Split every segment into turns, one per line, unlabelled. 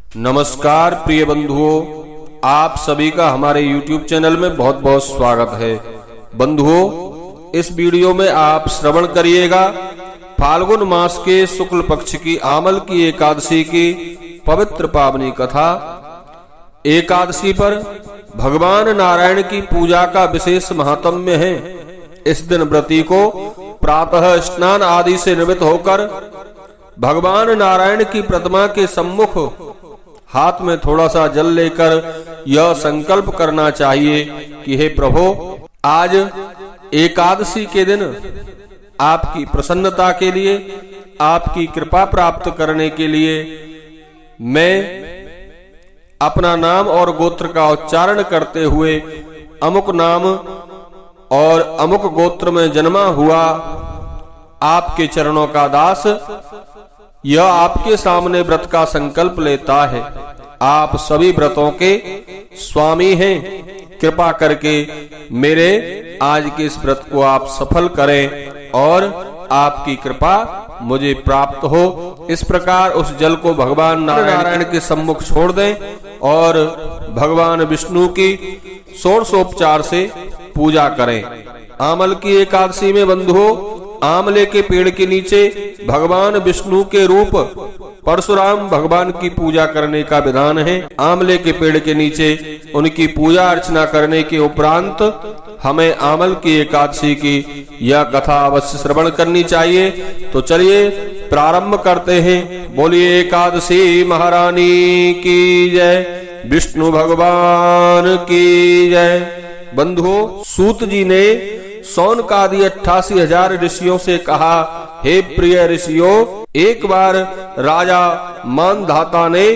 नमस्कार प्रिय बंधुओं, आप सभी का हमारे YouTube चैनल में बहुत बहुत स्वागत है। बंधुओं, इस वीडियो में आप श्रवण करिएगा फाल्गुन मास के शुक्ल पक्ष की आमल की एकादशी की पवित्र पावनी कथा। एकादशी पर भगवान नारायण की पूजा का विशेष महात्म्य है। इस दिन व्रती को प्रातः स्नान आदि से निवृत्त होकर भगवान नारायण की प्रतिमा के सम्मुख हाथ में थोड़ा सा जल लेकर यह संकल्प करना चाहिए कि हे प्रभु, आज एकादशी के दिन आपकी प्रसन्नता के लिए, आपकी कृपा प्राप्त करने के लिए मैं अपना नाम और गोत्र का उच्चारण करते हुए अमुक नाम और अमुक गोत्र में जन्मा हुआ आपके चरणों का दास यह आपके सामने व्रत का संकल्प लेता है। आप सभी व्रतों के स्वामी हैं। कृपा करके मेरे आज के इस व्रत को आप सफल करें और आपकी कृपा मुझे प्राप्त हो। इस प्रकार उस जल को भगवान नारायण के सम्मुख छोड़ दें और भगवान विष्णु की षोडशोपचार से पूजा करें। आमल की एकादशी में बंधुओं, आमले के पेड़ के नीचे भगवान विष्णु के रूप परशुराम भगवान की पूजा करने का विधान है। आमले के पेड़ के नीचे उनकी पूजा अर्चना करने के उपरांत हमें आमल की एकादशी की यह कथा अवश्य श्रवण करनी चाहिए। तो चलिए प्रारंभ करते हैं। बोलिए एकादशी महारानी की जय, विष्णु भगवान की जय। बंधुओं, सूत जी ने सौनकादि 88,000 ऋषियों से कहा, हे प्रिय ऋषियों, एक बार राजा मानधाता ने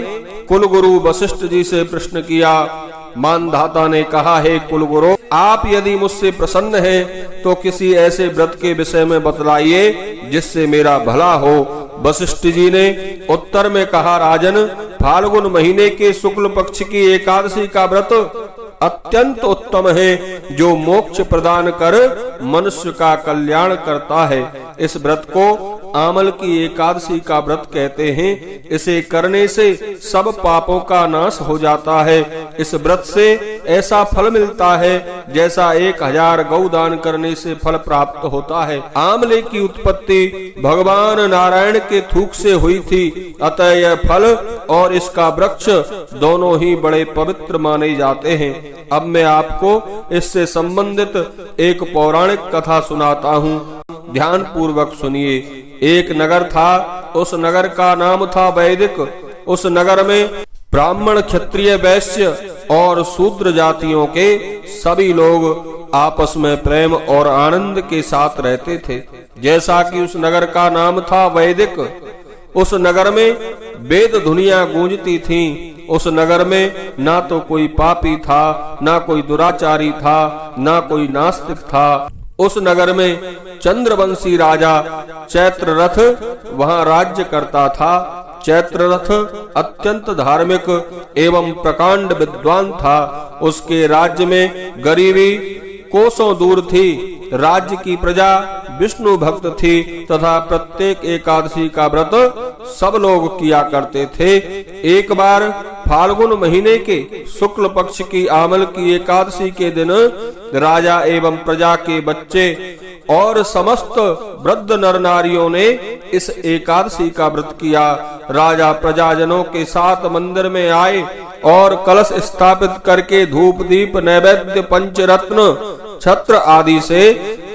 कुलगुरु वशिष्ठ जी से प्रश्न किया। मानधाता ने कहा, हे कुलगुरु, आप यदि मुझसे प्रसन्न हैं तो किसी ऐसे व्रत के विषय में बतलाइए जिससे मेरा भला हो। वशिष्ठ जी ने उत्तर में कहा, राजन, फाल्गुन महीने के शुक्ल पक्ष की एकादशी का व्रत अत्यंत उत्तम है, जो मोक्ष प्रदान कर मनुष्य का कल्याण करता है। इस व्रत को आमल की एकादशी का व्रत कहते हैं। इसे करने से सब पापों का नाश हो जाता है। इस व्रत से ऐसा फल मिलता है जैसा 1000 गौदान करने से फल प्राप्त होता है। आमले की उत्पत्ति भगवान नारायण के थूक से हुई थी, अतः यह फल और इसका वृक्ष दोनों ही बड़े पवित्र माने जाते हैं। अब मैं आपको इससे संबंधित एक पौराणिक कथा सुनाता हूँ। ध्यान पूर्वक सुनिए। एक नगर था, उस नगर का नाम था वैदिक। उस नगर में ब्राह्मण, क्षत्रिय, वैश्य और शूद्र जातियों के सभी लोग आपस में प्रेम और आनंद के साथ रहते थे। जैसा कि उस नगर का नाम था वैदिक, उस नगर में वेद ध्वनियां गूंजती थीं। उस नगर में ना तो कोई पापी था, ना कोई दुराचारी था, ना कोई नास्तिक था। उस नगर में चंद्रवंशी राजा चैत्ररथ वहां राज्य करता था। चैत्ररथ अत्यंत धार्मिक एवं प्रकांड विद्वान था। उसके राज्य में गरीबी कोसों दूर थी। राज्य की प्रजा विष्णु भक्त थी तथा प्रत्येक एकादशी का व्रत सब लोग किया करते थे। एक बार फाल्गुन महीने के शुक्ल पक्ष की आमल की एकादशी के दिन राजा एवं प्रजा के बच्चे और समस्त वृद्ध नर नारियों ने इस एकादशी का व्रत किया। राजा प्रजाजनों के साथ मंदिर में आए और कलश स्थापित करके धूप दीप नैवेद्य पंचरत्न छत्र आदि से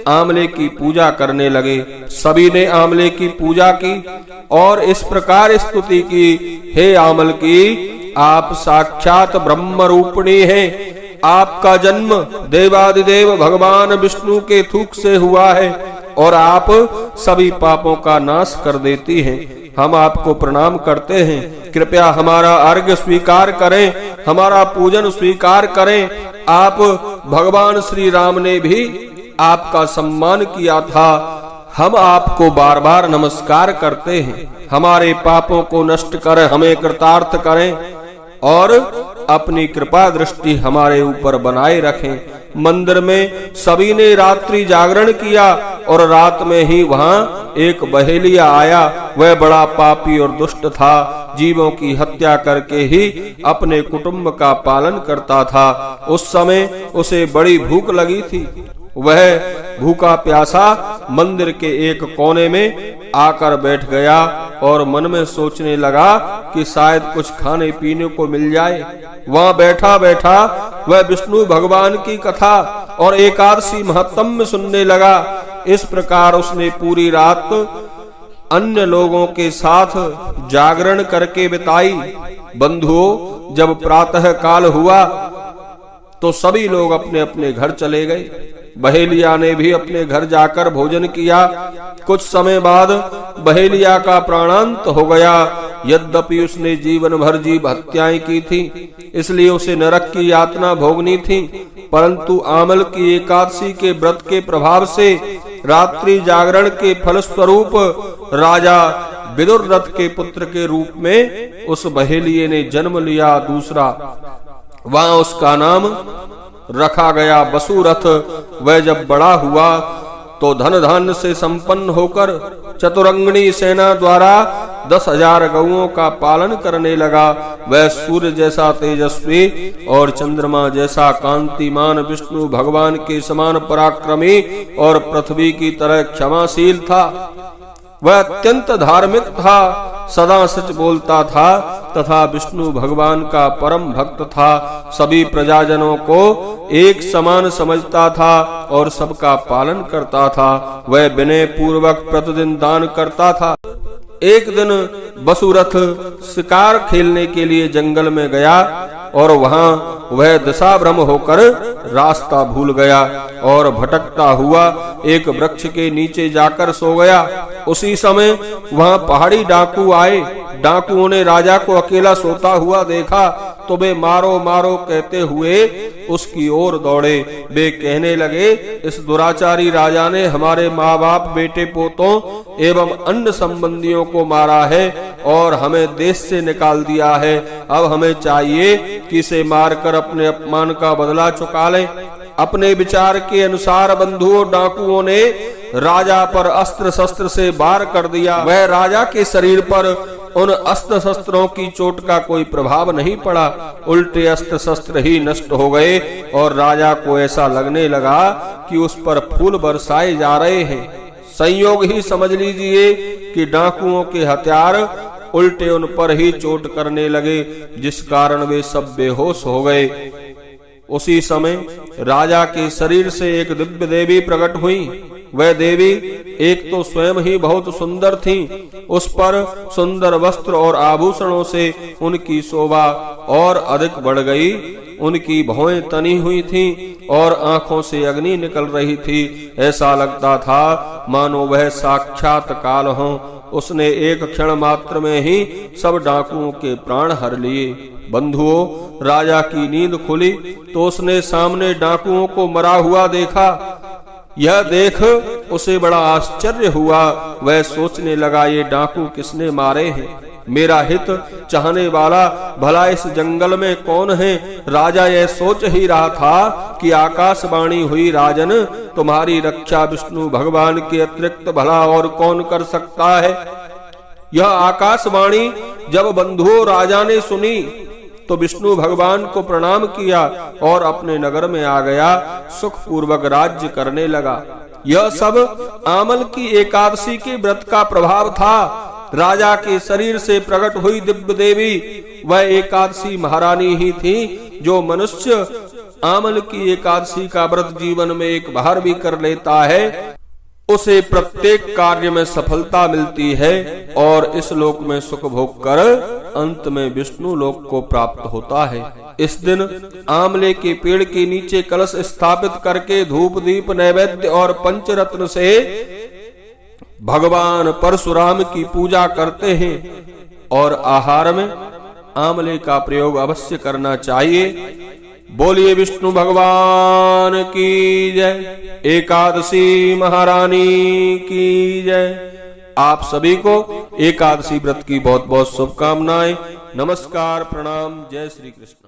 आमले की पूजा करने लगे। सभी ने आमले की पूजा की और इस प्रकार स्तुति की, हे आमल की, आप साक्षात ब्रह्म रूपिणी हैं। आपका जन्म देवादिदेव भगवान विष्णु के थूक से हुआ है और आप सभी पापों का नाश कर देती हैं। हम आपको प्रणाम करते हैं। कृपया हमारा अर्घ्य स्वीकार करें, हमारा पूजन स्वीकार करें। आप भगवान श्री राम ने भी आपका सम्मान किया था। हम आपको बार बार नमस्कार करते हैं। हमारे पापों को नष्ट कर हमें कृतार्थ करें और अपनी कृपा दृष्टि हमारे ऊपर बनाए रखें। मंदिर में सभी ने रात्रि जागरण किया और रात में ही वहां एक बहेलिया आया। वह बड़ा पापी और दुष्ट था, जीवों की हत्या करके ही अपने कुटुंब का पालन करता था। उस समय उसे बड़ी भूख लगी थी। वह भूखा प्यासा मंदिर के एक कोने में आकर बैठ गया और मन में सोचने लगा कि शायद कुछ खाने पीने को मिल जाए। वहां बैठा बैठा वह विष्णु भगवान की कथा और एकादशी महात्म्य सुनने लगा। इस प्रकार उसने पूरी रात अन्य लोगों के साथ जागरण करके बिताई। बंधुओं, जब प्रातः काल हुआ तो सभी लोग अपने अपने घर चले गए। बहेलिया ने भी अपने घर जाकर भोजन किया। कुछ समय बाद बहेलिया का प्राणांत हो गया। यद्यपि उसने जीवन भर जीव हत्याएं की थी, इसलिए उसे नरक की यातना भोगनी थी, परंतु आमल की एकादशी के व्रत के प्रभाव से रात्रि जागरण के फलस्वरूप राजा विदुररथ के पुत्र के रूप में उस बहेलिये ने जन्म लिया। दूसरा, वहां उसका नाम रखा गया वसुरथ। वह जब बड़ा हुआ तो धन धान्य से संपन्न होकर चतुरंगनी सेना द्वारा 10,000 गौओं का पालन करने लगा। वह सूर्य जैसा तेजस्वी और चंद्रमा जैसा कांतिमान, विष्णु भगवान के समान पराक्रमी और पृथ्वी की तरह क्षमाशील था। वह अत्यंत धार्मिक था, सदा सच बोलता था तथा विष्णु भगवान का परम भक्त था। सभी प्रजाजनों को एक समान समझता था और सबका पालन करता था। वह विनय पूर्वक प्रतिदिन दान करता था। एक दिन वसुरथ शिकार खेलने के लिए जंगल में गया और वहां वह दिशाभ्रम होकर रास्ता भूल गया और भटकता हुआ एक वृक्ष के नीचे जाकर सो गया। उसी समय वहां पहाड़ी डाकू आए। डाकुओं ने राजा को अकेला सोता हुआ देखा तो वे मारो मारो कहते हुए उसकी ओर दौड़े। वे कहने लगे, इस दुराचारी राजा ने हमारे माँ बाप, बेटे पोतों एवं अन्य संबंधियों को मारा है और हमें देश से निकाल दिया है। अब हमें चाहिए कि इसे मारकर अपने अपमान का बदला चुका लें। अपने विचार के अनुसार बंधुओं, डाकुओं ने राजा पर अस्त्र शस्त्र से वार कर दिया। वह राजा के शरीर पर उन अस्त्र शस्त्रों की चोट का कोई प्रभाव नहीं पड़ा, उल्टे अस्त्र शस्त्र ही नष्ट हो गए और राजा को ऐसा लगने लगा कि उस पर फूल बरसाए जा रहे हैं। संयोग ही समझ लीजिए कि डाकुओं के हथियार उल्टे उन पर ही चोट करने लगे, जिस कारण वे सब बेहोश हो गए। उसी समय राजा के शरीर से एक दिव्य देवी प्रकट हुई। वह देवी एक तो स्वयं ही बहुत सुंदर थी, उस पर सुंदर वस्त्र और आभूषणों से उनकी शोभा और अधिक बढ़ गई। उनकी भौहें तनी हुई थीं और आंखों से अग्नि निकल रही थी। ऐसा लगता था मानो वह साक्षात काल हो। उसने एक क्षण मात्र में ही सब डाकुओं के प्राण हर लिए। बंधुओं, राजा की नींद खुली तो उसने सामने डाकुओं को मरा हुआ देखा। यह देख उसे बड़ा आश्चर्य हुआ। वह सोचने लगा, ये डाकू किसने मारे हैं? मेरा हित चाहने वाला भला इस जंगल में कौन है? राजा यह सोच ही रहा था कि आकाशवाणी हुई, राजन तुम्हारी रक्षा विष्णु भगवान के अतिरिक्त भला और कौन कर सकता है। यह आकाशवाणी जब बंधुओं राजा ने सुनी तो विष्णु भगवान को प्रणाम किया और अपने नगर में आ गया, सुख पूर्वक राज्य करने लगा। यह सब आमल की एकादशी के व्रत का प्रभाव था। राजा के शरीर से प्रकट हुई दिव्य देवी वह एकादशी महारानी ही थी, जो मनुष्य आमल की एकादशी का व्रत जीवन में एक बार भी कर लेता है उसे प्रत्येक कार्य में सफलता मिलती है और इस लोक में सुख भोग कर अंत में विष्णु लोक को प्राप्त होता है। इस दिन आमले के पेड़ के नीचे कलश स्थापित करके धूप दीप नैवेद्य और पंचरत्न से भगवान परशुराम की पूजा करते हैं और आहार में आमले का प्रयोग अवश्य करना चाहिए। बोलिए विष्णु भगवान की जय, एकादशी महारानी की जय। आप सभी को एकादशी व्रत की बहुत बहुत शुभकामनाएं। नमस्कार, प्रणाम, जय श्री कृष्ण।